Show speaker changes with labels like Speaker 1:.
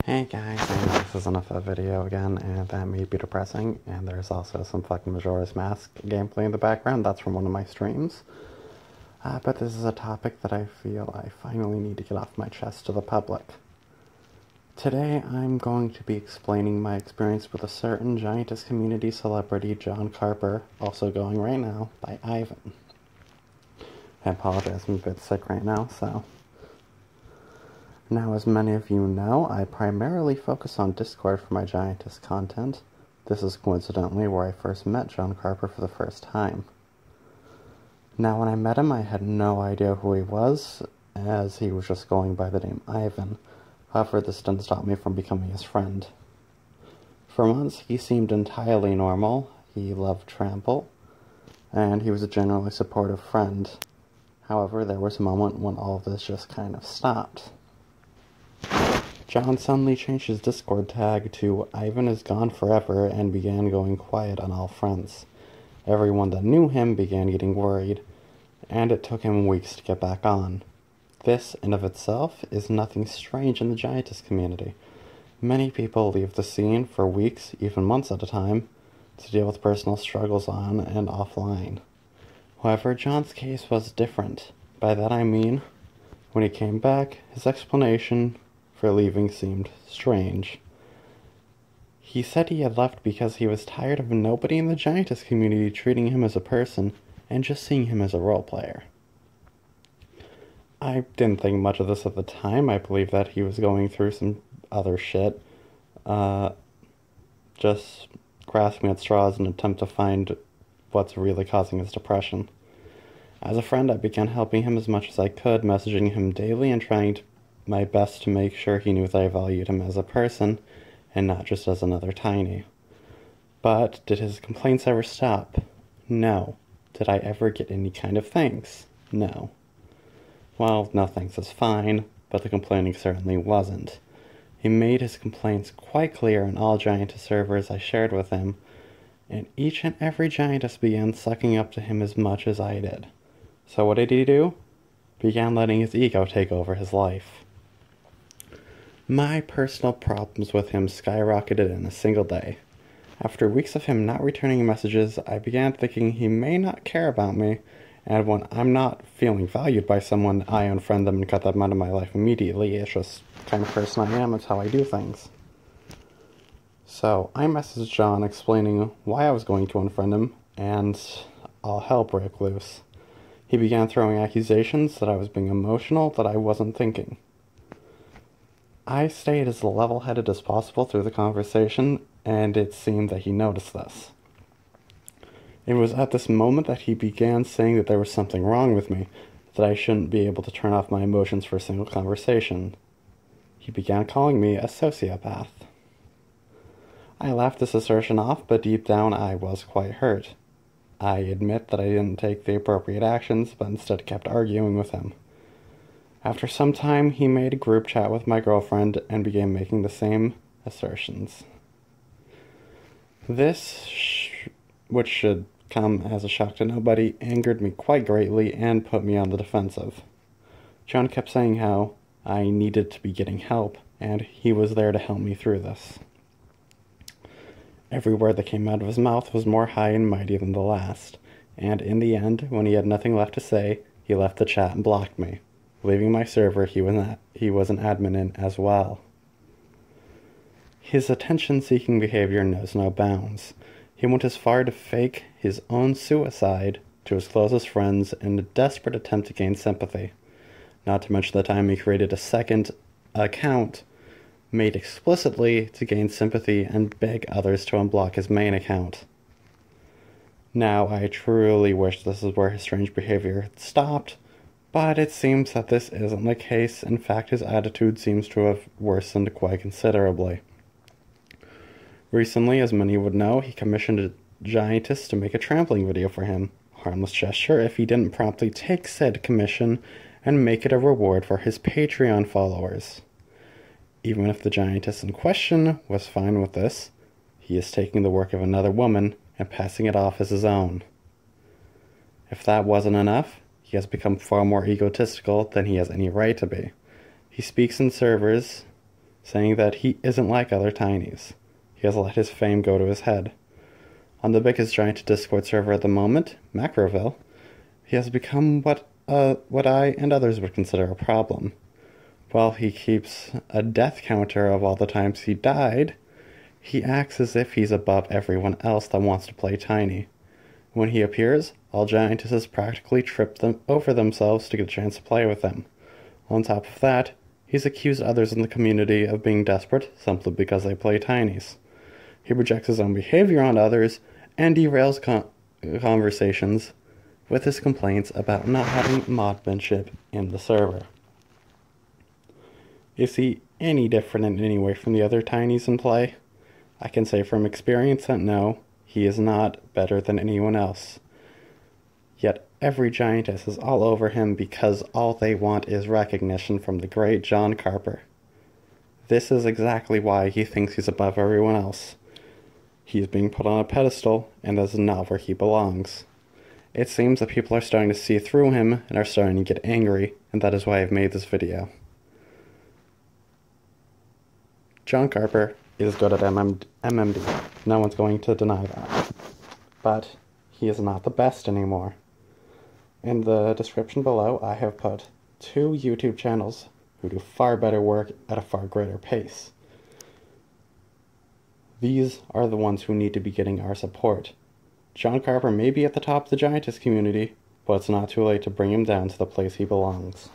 Speaker 1: Hey guys, I know this isn't a fun video again, and that may be depressing, and there's also some fucking Majora's Mask gameplay in the background. That's from one of my streams. But this is a topic that I feel I finally need to get off my chest to the public. Today, I'm going to be explaining my experience with a certain Giantess community celebrity, John Carper, also going right now by Ivan. I apologize, I'm a bit sick right now, so... Now, as many of you know, I primarily focus on Discord for my Giantess content. This is coincidentally where I first met John Carper for the first time. Now, when I met him, I had no idea who he was, as he was just going by the name Ivan. However, this didn't stop me from becoming his friend. For months, he seemed entirely normal. He loved trample, and he was a generally supportive friend. However, there was a moment when all of this just kind of stopped. John suddenly changed his Discord tag to Ivan is gone forever and began going quiet on all fronts. Everyone that knew him began getting worried, and it took him weeks to get back on. This, in of itself, is nothing strange in the Giantess community. Many people leave the scene for weeks, even months at a time, to deal with personal struggles on and offline. However, John's case was different. By that I mean, when he came back, his explanation for leaving seemed strange. He said he had left because he was tired of nobody in the Giantess community treating him as a person and just seeing him as a role player. I didn't think much of this at the time. I believe that he was going through some other shit, just grasping at straws in an attempt to find what's really causing his depression. As a friend, I began helping him as much as I could, messaging him daily and trying my best to make sure he knew that I valued him as a person, and not just as another tiny. But did his complaints ever stop? No. Did I ever get any kind of thanks? No. Well, no thanks is fine, but the complaining certainly wasn't. He made his complaints quite clear on all Giantess servers I shared with him, and each and every Giantess began sucking up to him as much as I did. So what did he do? Began letting his ego take over his life. My personal problems with him skyrocketed in a single day. After weeks of him not returning messages, I began thinking he may not care about me, and when I'm not feeling valued by someone, I unfriend them and cut them out of my life immediately. It's just the kind of person I am, it's how I do things. So, I messaged John explaining why I was going to unfriend him, and all hell broke loose. He began throwing accusations that I was being emotional, that I wasn't thinking. I stayed as level-headed as possible through the conversation, and it seemed that he noticed this. It was at this moment that he began saying that there was something wrong with me, that I shouldn't be able to turn off my emotions for a single conversation. He began calling me a sociopath. I laughed this assertion off, but deep down I was quite hurt. I admit that I didn't take the appropriate actions, but instead kept arguing with him. After some time, he made a group chat with my girlfriend and began making the same assertions. This, which should come as a shock to nobody, angered me quite greatly and put me on the defensive. John kept saying how I needed to be getting help, and he was there to help me through this. Every word that came out of his mouth was more high and mighty than the last, and in the end, when he had nothing left to say, he left the chat and blocked me. Leaving my server, he was an admin in as well. His attention-seeking behavior knows no bounds. He went as far to fake his own suicide to his closest friends in a desperate attempt to gain sympathy. Not to mention the time he created a second account made explicitly to gain sympathy and beg others to unblock his main account. Now, I truly wish this is where his strange behavior had stopped, but it seems that this isn't the case. In fact, his attitude seems to have worsened quite considerably. Recently, as many would know, he commissioned a Giantess to make a trampling video for him. Harmless gesture if he didn't promptly take said commission and make it a reward for his Patreon followers. Even if the Giantess in question was fine with this, he is taking the work of another woman and passing it off as his own. If that wasn't enough, he has become far more egotistical than he has any right to be. He speaks in servers saying that he isn't like other Tinies. He has let his fame go to his head. On the biggest giant Discord server at the moment, Macroville, he has become what I and others would consider a problem. While he keeps a death counter of all the times he died, he acts as if he's above everyone else that wants to play Tiny. When he appears, all giantesses practically trip them over themselves to get a chance to play with him. On top of that, he's accused others in the community of being desperate simply because they play Tinies. He projects his own behavior on others and derails conversations with his complaints about not having modmanship in the server. Is he any different in any way from the other Tinies in play? I can say from experience that no, he is not better than anyone else. Yet every giantess is all over him because all they want is recognition from the great John Carper. This is exactly why he thinks he's above everyone else. He's being put on a pedestal, and that's not where he belongs. It seems that people are starting to see through him and are starting to get angry, and that is why I've made this video. John Carper is good at MMD. No one's going to deny that. But he is not the best anymore. In the description below, I have put 2 YouTube channels who do far better work at a far greater pace. These are the ones who need to be getting our support. John Carper may be at the top of the giantess community, but it's not too late to bring him down to the place he belongs.